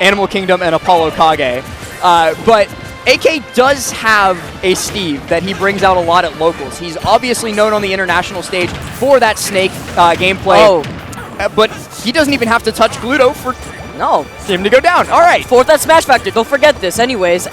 Animal Kingdom and Apollo Kage. But AK does have a Steve that he brings out a lot at locals. He's obviously known on the international stage for that snake gameplay. But he doesn't even have to touch Gluto for him to go down. All right. Fourth at Smash Factor. Don't forget this. Anyways,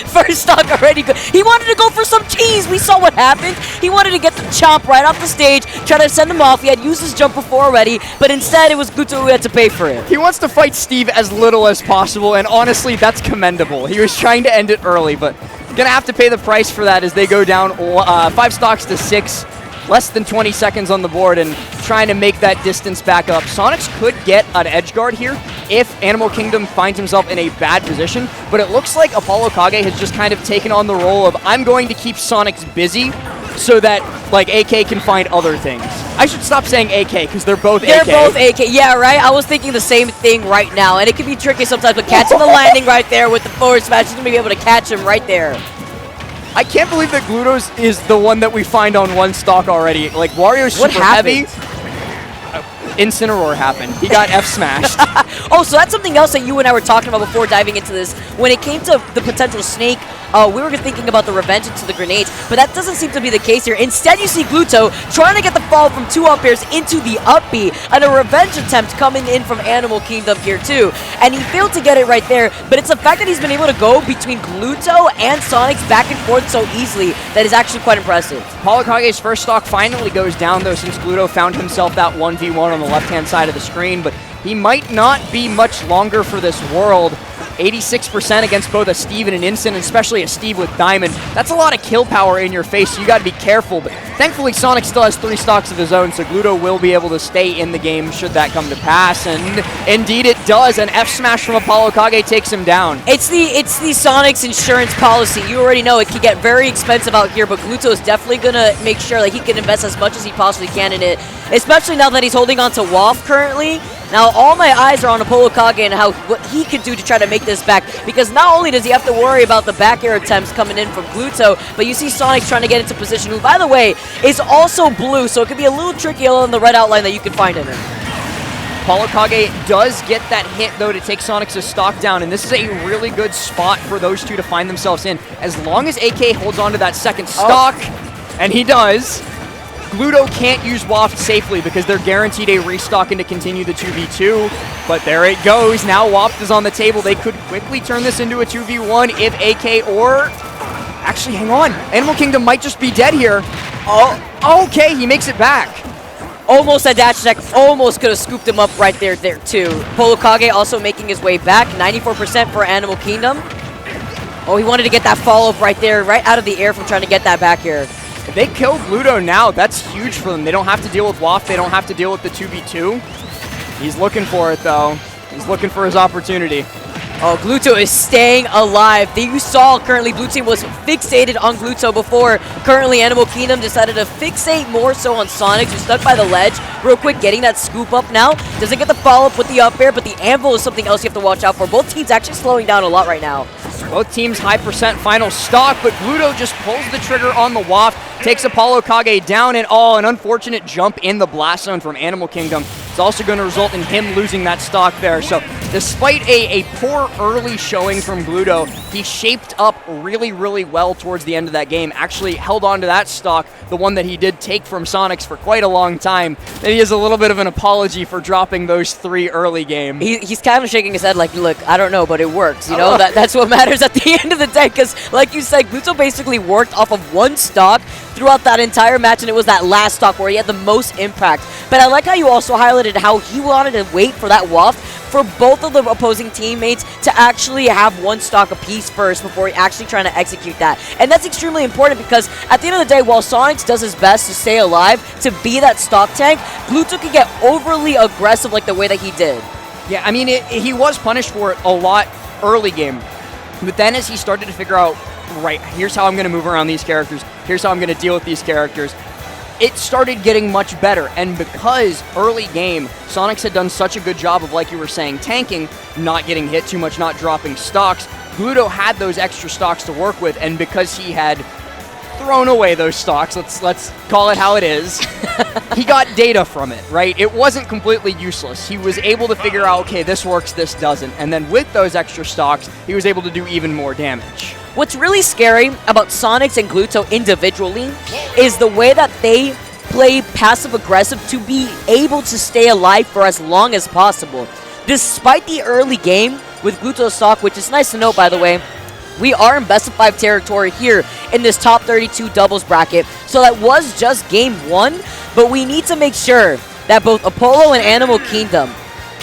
first stock already good. He wanted to go for some cheese. We saw what happened. He wanted to get the chomp right off the stage, try to send him off. He had used his jump before already, but instead it was Gluto who had to pay for it. He wants to fight Steve as little as possible, and honestly, that's commendable. He was trying to end it early, but gonna have to pay the price for that as they go down 5 stocks to 6. Less than 20 seconds on the board and trying to make that distance back up. Sonix could get an edge guard here if Animal Kingdom finds himself in a bad position, but it looks like Apollo Kage has just kind of taken on the role of I'm going to keep Sonix busy so that like AK can find other things. I should stop saying AK because they're both AK. They're both AK, yeah, right? I was thinking the same thing right now, and it can be tricky sometimes, but catching the landing right there with the forward smash, he's going to be able to catch him right there. I can't believe that Gluto's is the one that we find on one stock already. Like, Wario's super heavy. Incineroar happened. He got F smashed. Oh, so that's something else that you and I were talking about before diving into this. When it came to the potential snake, we were thinking about the revenge into the grenades, but that doesn't seem to be the case here. Instead, you see Gluto trying to get the fall from 2 up airs into the up B, and a revenge attempt coming in from Animal Kingdom here too. And he failed to get it right there, but it's the fact that he's been able to go between Gluto and Sonix back and forth so easily that is actually quite impressive. Apollo Kage's first stock finally goes down though, since Gluto found himself that 1v1 on the left-hand side of the screen, but he might not be much longer for this world. 86% against both a Steve and an Instant, especially a Steve with Diamond. That's a lot of kill power in your face, so you got to be careful. But thankfully, Sonix still has 3 stocks of his own, so Gluto will be able to stay in the game should that come to pass. And indeed it does. An F smash from Apollo Kage takes him down. It's the Sonix insurance policy. You already know it can get very expensive out here, but Gluto is definitely going to make sure that he can invest as much as he possibly can in it, especially now that he's holding on to WAF currently. Now, all my eyes are on Apollo Kage and what he can do to try to make this back, because not only does he have to worry about the back air attempts coming in from Gluto, but you see Sonix trying to get into position, who, by the way, is also blue, so it can be a little tricky along the red outline that you can find in him. Apollo Kage does get that hit, though, to take Sonix's stock down, and this is a really good spot for those two to find themselves in. As long as AK holds on to that second stock, and he does, Gluto can't use Waft safely because they're guaranteed a restock and to continue the 2v2, but there it goes. Now Waft is on the table. They could quickly turn this into a 2v1 if AK or... Actually, hang on. Animal Kingdom might just be dead here. Oh, okay, he makes it back. Almost a dash attack, almost could have scooped him up right there too. Apollo Kage also making his way back, 94% for Animal Kingdom. Oh, he wanted to get that follow-up right there, right out of the air from trying to get that back here. If they kill Gluto now, that's huge for them. They don't have to deal with Waft. They don't have to deal with the 2v2. He's looking for it, though. He's looking for his opportunity. Oh, Gluto is staying alive. You saw currently Blue Team was fixated on Gluto before. Currently, Animal Kingdom decided to fixate more so on Sonix, who's stuck by the ledge. Real quick, getting that scoop up now. Doesn't get the follow-up with the up air, but the anvil is something else you have to watch out for. Both teams actually slowing down a lot right now. Both teams high percent final stock, but Gluto just pulls the trigger on the Waft, takes Apollo Kage down, and an unfortunate jump in the blast zone from Animal Kingdom. It's also going to result in him losing that stock there. So despite a poor early showing from Gluto, he shaped up really, really well towards the end of that game. Actually held on to that stock, the one that he did take from Sonix for quite a long time. Maybe as a little bit of an apology for dropping those 3 early game. He's kind of shaking his head like, look, I don't know, but it works. You know, that's what matters at the end of the day, because like you said, Gluto basically worked off of 1 stock throughout that entire match, and it was that last stock where he had the most impact. But I like how you also highlighted how he wanted to wait for that waft for both of the opposing teammates to actually have 1 stock apiece first before actually trying to execute that. And that's extremely important because at the end of the day, while Sonix does his best to stay alive, to be that stock tank, Gluto can get overly aggressive like the way that he did. Yeah, I mean, he was punished for it a lot early game. But then as he started to figure out, right, here's how I'm going to move around these characters, here's how I'm going to deal with these characters, it started getting much better. And because early game, Sonix had done such a good job of, like you were saying, tanking, not getting hit too much, not dropping stocks, Gluto had those extra stocks to work with, and because he had thrown away those stocks. Let's call it how it is. He got data from it, right? It wasn't completely useless. He was able to figure out, okay, this works, this doesn't. And then with those extra stocks, he was able to do even more damage. What's really scary about Sonix and Gluto individually is the way that they play passive-aggressive to be able to stay alive for as long as possible. Despite the early game with Gluto's stock, which is nice to note, by the way, we are in best of 5 territory here in this top 32 doubles bracket. So that was just game 1, but we need to make sure that both Apollo and Animal Kingdom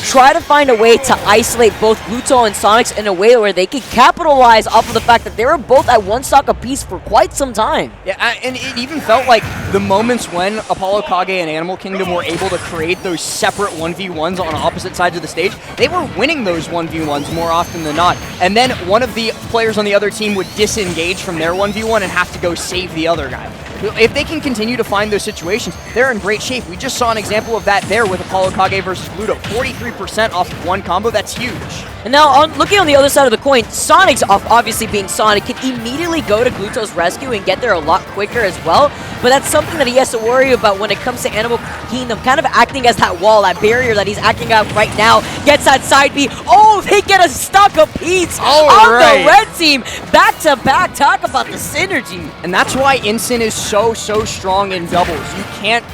try to find a way to isolate both Gluto and Sonix in a way where they can capitalize off of the fact that they were both at 1 stock apiece for quite some time. Yeah, and it even felt like the moments when Apollo, Kage, and Animal Kingdom were able to create those separate 1v1s on opposite sides of the stage, they were winning those 1v1s more often than not. And then one of the players on the other team would disengage from their 1v1 and have to go save the other guy. If they can continue to find those situations, they're in great shape. We just saw an example of that there with Apollo Kage versus Gluto. 43% off of 1 combo, that's huge. And now, looking on the other side of the coin, Sonix, obviously being Sonic, can immediately go to Gluto's rescue and get there a lot quicker as well. But that's something that he has to worry about when it comes to Animal Kingdom, kind of acting as that wall, that barrier that he's acting out right now. Gets that side B. Oh, they get a stock apiece on the red team. Back to back, talk about the synergy. And that's why Ensign is so strong in doubles. You can't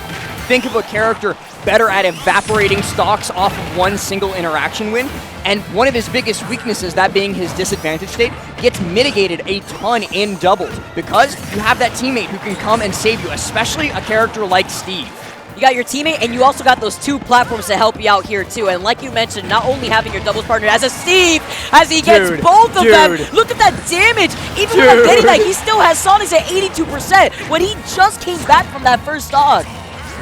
think of a character better at evaporating stocks off of one single interaction win. And one of his biggest weaknesses, that being his disadvantage state, gets mitigated a ton in doubles because you have that teammate who can come and save you, especially a character like Steve. You got your teammate, and you also got those 2 platforms to help you out here, too. And like you mentioned, not only having your doubles partner as a Steve, as he gets both of them. Look at that damage. Even without getting that, he still has Sonix at 82% when he just came back from that first stock.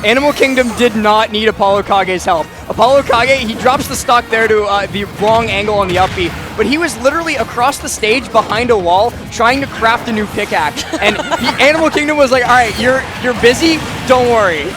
Animal Kingdom did not need Apollo Kage's help. Apollo Kage, he drops the stock there to the wrong angle on the up B, but he was literally across the stage behind a wall trying to craft a new pickaxe. And Animal Kingdom was like, all right, you're busy, don't worry.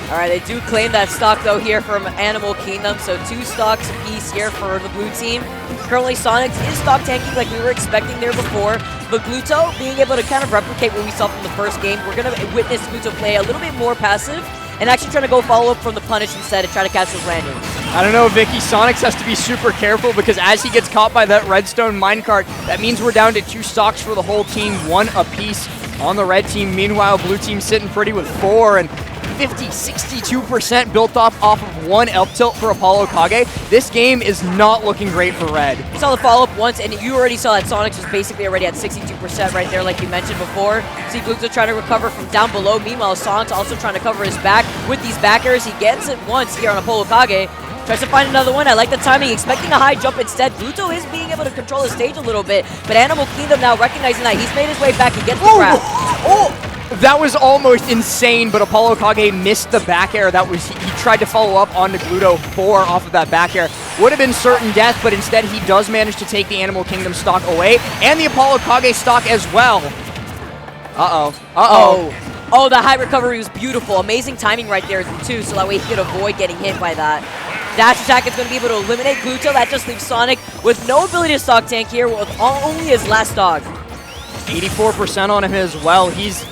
All right, they do claim that stock, though, here from Animal Kingdom, so 2 stocks apiece here for the blue team. Currently, Sonix is stock tanking like we were expecting there before, but Gluto being able to kind of replicate what we saw from the first game. We're going to witness Gluto play a little bit more passive and actually trying to go follow up from the punish instead and try to catch those randoms. I don't know, Vicky. Sonix has to be super careful because as he gets caught by that redstone minecart, that means we're down to 2 stocks for the whole team, 1 apiece on the red team. Meanwhile, blue team sitting pretty with 4 and 62% built off of 1 up tilt for Apollo Kage. This game is not looking great for red. You saw the follow-up once, and you already saw that Sonix was basically already at 62% right there, like you mentioned before. See Gluto trying to recover from down below. Meanwhile, Sonix also trying to cover his back with these back airs. He gets it once here on Apollo Kage. Tries to find another one. I like the timing, expecting a high jump instead. Gluto is being able to control the stage a little bit, but Animal Kingdom now recognizing that he's made his way back. He gets the grab. That was almost insane, but Apollo Kage missed the back air. He tried to follow up onto Gluto 4 off of that back air. Would have been certain death, but instead he does manage to take the Animal Kingdom stock away, and the Apollo Kage stock as well. Oh, the high recovery was beautiful. Amazing timing right there, too, so that way he could avoid getting hit by that. Dash attack is going to be able to eliminate Gluto. That just leaves Sonic with no ability to stock tank here, with only his last stock. 84% on him as well. He's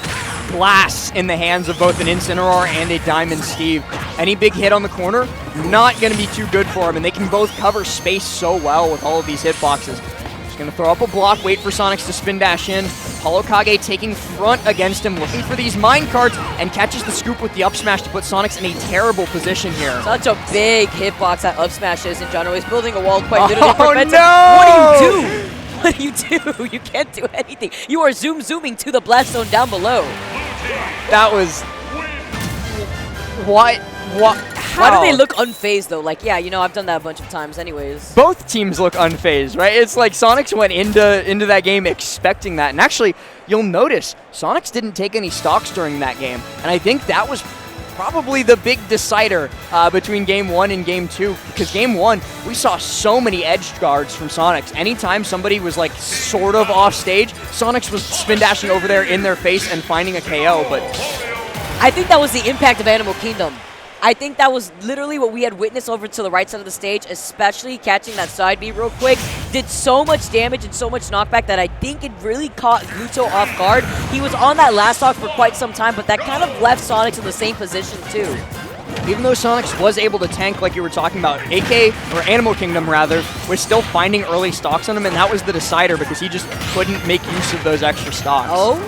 glass in the hands of both an Incineroar and a Diamond Steve. Any big hit on the corner, not going to be too good for him, and they can both cover space so well with all of these hitboxes. Just going to throw up a block, wait for Sonix to spin dash in. Apollo Kage taking front against him, looking for these minecarts, and catches the scoop with the up smash to put Sonix in a terrible position here. Such a big hitbox that up smash is in general. He's building a wall quite literally. No! What do you do? What do you do? You can't do anything. You are zooming to the blast zone down below. That was... What? How? Why do they look unfazed, though? Like, yeah, you know, I've done that a bunch of times anyways. Both teams look unfazed, right? It's like Sonix went into that game expecting that. And actually, you'll notice, Sonix didn't take any stocks during that game. And I think that was probably the big decider between Game 1 and Game 2. Because Game 1, we saw so many edge guards from Sonix. Anytime somebody was like sort of off stage, Sonix was spin dashing over there in their face and finding a KO. But I think that was the impact of Animal Kingdom. I think that was literally what we had witnessed over to the right side of the stage, especially catching that side B real quick. Did so much damage and so much knockback that I think it really caught Gluto off guard. He was on that last stock for quite some time, but that kind of left Sonix in the same position too. Even though Sonix was able to tank like you were talking about, AK, or Animal Kingdom rather, was still finding early stocks on him, and that was the decider because he just couldn't make use of those extra stocks. Oh?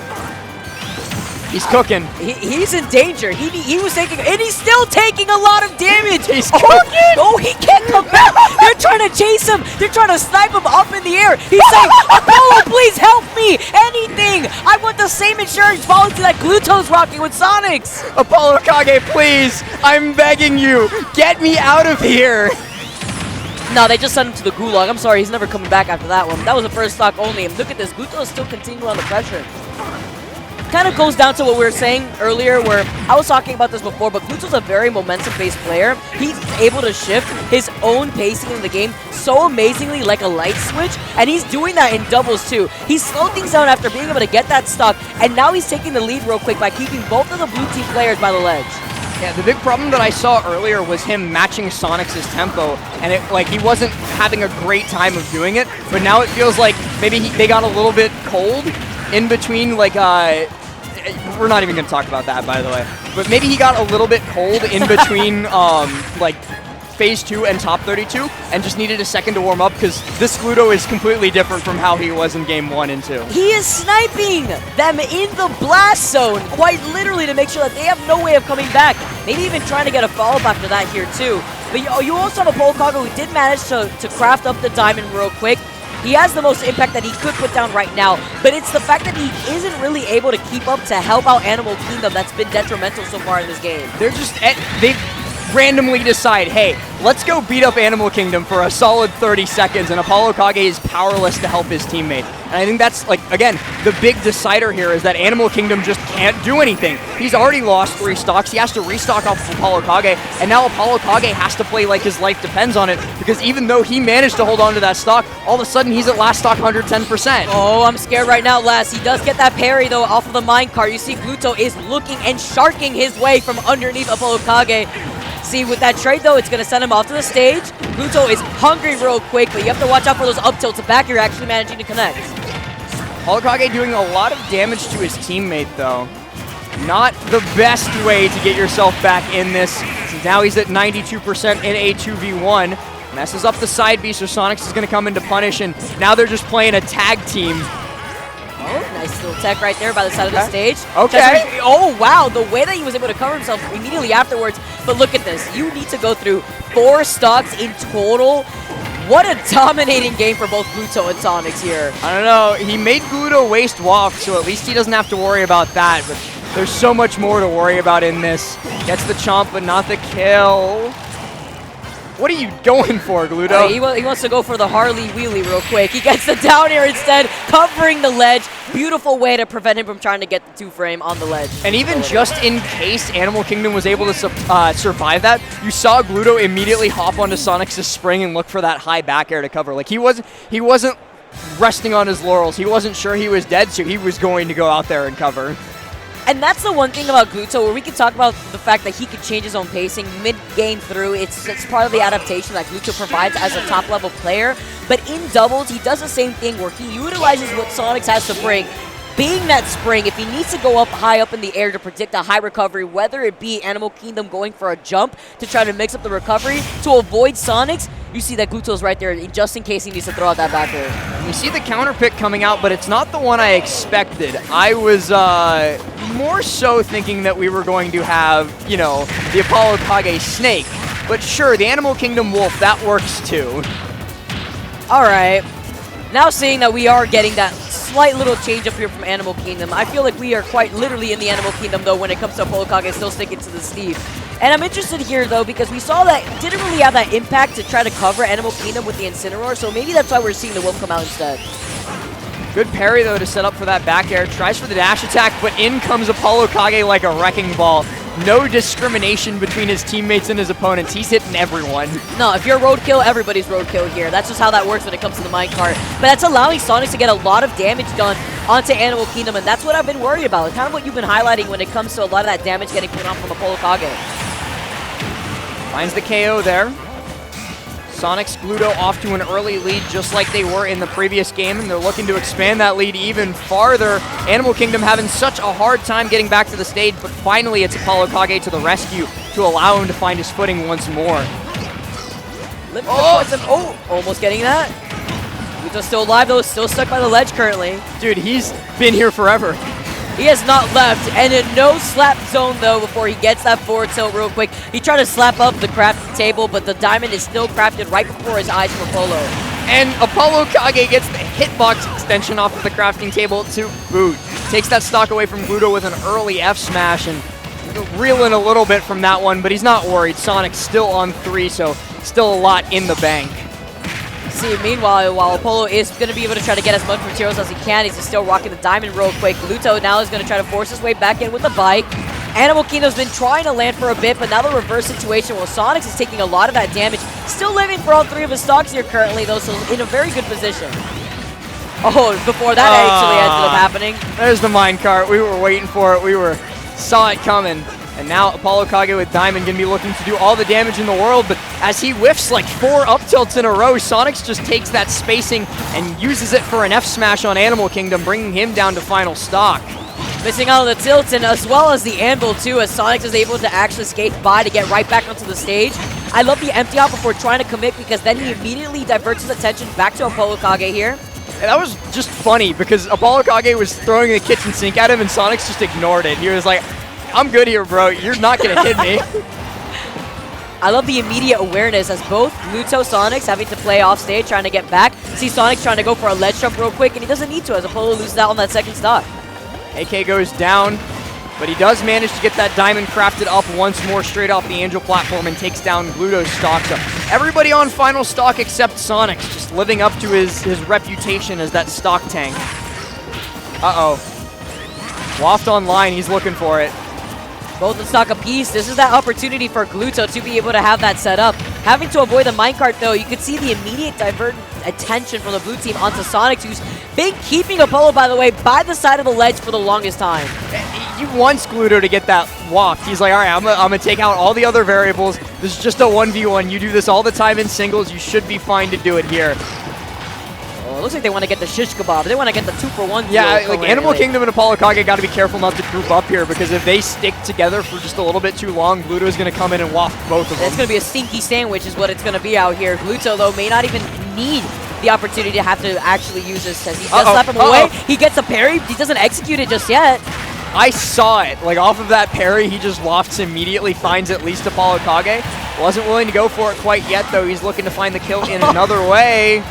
He's cooking. He's in danger. He was taking, and he's still taking a lot of damage. He's cooking. Oh, he can't come back. They're trying to chase him. They're trying to snipe him up in the air. He's saying, Apollo, please help me. Anything. I want the same insurance policy that Gluto's rocking with Sonix. Apollo Kage, please. I'm begging you. Get me out of here. No, they just sent him to the gulag. I'm sorry, he's never coming back after that one. That was the first stock only. And look at this. Gluto is still continuing on the pressure. Kind of goes down to what we were saying earlier, where I was talking about this before, but Gluto's a very momentum-based player. He's able to shift his own pacing in the game so amazingly like a light switch, and he's doing that in doubles too. He slowed things down after being able to get that stock, and now he's taking the lead real quick by keeping both of the blue team players by the ledge. Yeah, the big problem that I saw earlier was him matching Sonix's tempo, and he wasn't having a great time of doing it, but now it feels like maybe they got a little bit cold in between, we're not even going to talk about that, by the way. But maybe he got a little bit cold in between, Phase 2 and Top 32, and just needed a second to warm up, because this Gluto is completely different from how he was in Game 1 and 2. He is sniping them in the blast zone, quite literally, to make sure that they have no way of coming back. Maybe even trying to get a follow-up after that here, too. But you also have a Apollo Kage who did manage to craft up the diamond real quick. He has the most impact that he could put down right now, but it's the fact that he isn't really able to keep up to help out Animal Kingdom that's been detrimental so far in this game. They randomly decide, hey, let's go beat up Animal Kingdom for a solid 30 seconds, and Apollo Kage is powerless to help his teammate. And I think that's, again, the big decider here is that Animal Kingdom just can't do anything. He's already lost 3 stocks. He has to restock off of Apollo Kage, and now Apollo Kage has to play like his life depends on it, because even though he managed to hold on to that stock, all of a sudden he's at last stock 110%. Oh, I'm scared right now, Les. He does get that parry, though, off of the minecart. You see Gluto is looking and sharking his way from underneath Apollo Kage. See, with that trade, though, it's going to send him off to the stage. Gluto is hungry real quick, but you have to watch out for those up tilts. Back, you're actually managing to connect. Apollo Kage doing a lot of damage to his teammate, though. Not the best way to get yourself back in this. Since now he's at 92% in a 2v1. Messes up the side B, so Sonix is going to come in to punish, and now they're just playing a tag team. Oh, nice little tech right there by the side of the stage. Okay. Oh, wow. The way that he was able to cover himself immediately afterwards. But look at this. You need to go through 4 stocks in total. What a dominating game for both Gluto and Sonix here. I don't know. He made Gluto waste walk, so at least he doesn't have to worry about that. But there's so much more to worry about in this. Gets the chomp, but not the kill. What are you going for, Gluto? He wants to go for the Harley wheelie real quick. He gets the down air instead, covering the ledge. Beautiful way to prevent him from trying to get the 2-frame on the ledge. And even just in case Animal Kingdom was able to survive that, you saw Gluto immediately hop onto Sonix's spring and look for that high back air to cover. He wasn't resting on his laurels. He wasn't sure he was dead, so he was going to go out there and cover. And that's the one thing about Gluto, where we can talk about the fact that he could change his own pacing mid-game through. It's part of the adaptation that Gluto provides as a top-level player. But in doubles, he does the same thing where he utilizes what Sonix has to bring. Being that spring, if he needs to go up high up in the air to predict a high recovery, whether it be Animal Kingdom going for a jump to try to mix up the recovery to avoid Sonix, you see that Gluto's right there just in case he needs to throw out that back air. You see the counter pick coming out, but it's not the one I expected. I was more so thinking that we were going to have, the Apollo Kage snake. But sure, the Animal Kingdom wolf, that works too. All right. Now seeing that we are getting that slight little change up here from Animal Kingdom, I feel like we are quite literally in the Animal Kingdom, though, when it comes to Apollo Kage still sticking to the Steve. And I'm interested here, though, because we saw that it didn't really have that impact to try to cover Animal Kingdom with the Incineroar, so maybe that's why we're seeing the Wolf come out instead. Good parry, though, to set up for that back air. Tries for the dash attack, but in comes Apollo Kage like a wrecking ball. No discrimination between his teammates and his opponents. He's hitting everyone. No, if you're roadkill, everybody's roadkill here. That's just how that works when it comes to the minecart. But that's allowing Sonix to get a lot of damage done onto Animal Kingdom, and that's what I've been worried about. It's kind of what you've been highlighting when it comes to a lot of that damage getting put on from Apollo Kage. Finds the KO there. Sonix, Gluto off to an early lead just like they were in the previous game, and they're looking to expand that lead even farther. Animal Kingdom having such a hard time getting back to the stage, but finally it's Apollo Kage to the rescue to allow him to find his footing once more. Almost getting that. Gluto's still alive though, still stuck by the ledge currently. Dude, he's been here forever. He has not left, and in no slap zone though before he gets that forward tilt real quick. He tried to slap up the crafting table, but the diamond is still crafted right before his eyes from Apollo. And Apollo Kage gets the hitbox extension off of the crafting table to boot. Takes that stock away from Gluto with an early F smash, and reeling a little bit from that one, but he's not worried. Sonic's still on 3, so still a lot in the bank. See, meanwhile, while Apollo is going to be able to try to get as much materials as he can, he's still rocking the diamond real quick. Gluto now is going to try to force his way back in with the bike. Animal Kingdom's been trying to land for a bit, but now the reverse situation where Sonix is taking a lot of that damage. Still living for all 3 of his stocks here currently, though, so in a very good position. Oh, before that actually ended up happening. There's the minecart. We were waiting for it. We saw it coming. And now Apollo Kage with Diamond going to be looking to do all the damage in the world, but as he whiffs like 4 up tilts in a row, Sonix just takes that spacing and uses it for an F smash on Animal Kingdom, bringing him down to final stock. Missing out on the tilt and as well as the anvil too, as Sonix is able to actually skate by to get right back onto the stage. I love the empty out before trying to commit because then he immediately diverts his attention back to Apollo Kage here. And that was just funny because Apollo Kage was throwing the kitchen sink at him and Sonix just ignored it. He was like, I'm good here, bro. You're not going to hit me. I love the immediate awareness as both Gluto, Sonix having to play off stage, trying to get back. See Sonix trying to go for a ledge jump real quick, and he doesn't need to as Apollo loses out on that second stock. AK goes down, but he does manage to get that diamond crafted up once more straight off the Angel platform and takes down Gluto's stock. So everybody on final stock except Sonix, just living up to his reputation as that stock tank. Uh-oh. Waft online, he's looking for it. Both in stock apiece. This is that opportunity for Gluto to be able to have that set up. Having to avoid the minecart though, you could see the immediate divert attention from the blue team onto Sonix, who's been keeping Apollo, by the way, by the side of the ledge for the longest time. He wants Gluto to get that waft. He's like, all right, I'm gonna take out all the other variables. This is just a 1v1. You do this all the time in singles. You should be fine to do it here. It looks like they want to get the shish kebab. They want to get the 2-for-1. Yeah, like Animal Kingdom and Apollo Kage got to be careful not to group up here because if they stick together for just a little bit too long, Gluto is going to come in and waft both of them. It's going to be a stinky sandwich is what it's going to be out here. Gluto, though, may not even need the opportunity to have to actually use this as he does slap him away. He gets a parry. He doesn't execute it just yet. I saw it. Like, off of that parry, he just wafts immediately, finds at least Apollo Kage. Wasn't willing to go for it quite yet, though. He's looking to find the kill in another way.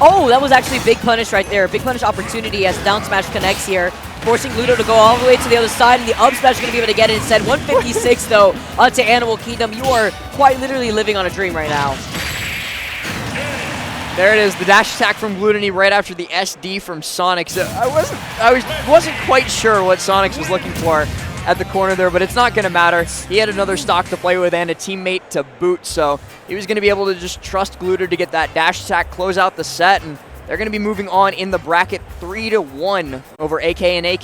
Oh, that was actually big punish right there. Big punish opportunity as down smash connects here, forcing Gluto to go all the way to the other side, and the up smash is going to be able to get it instead. 156 though onto Animal Kingdom. You are quite literally living on a dream right now. There it is, the dash attack from Glutonny right after the SD from Sonix. I wasn't quite sure what Sonix was looking for at the corner there, but it's not going to matter. He had another stock to play with and a teammate to boot, so he was going to be able to just trust Gluto to get that dash attack, close out the set, and they're going to be moving on in the bracket 3-1 over AK and AK.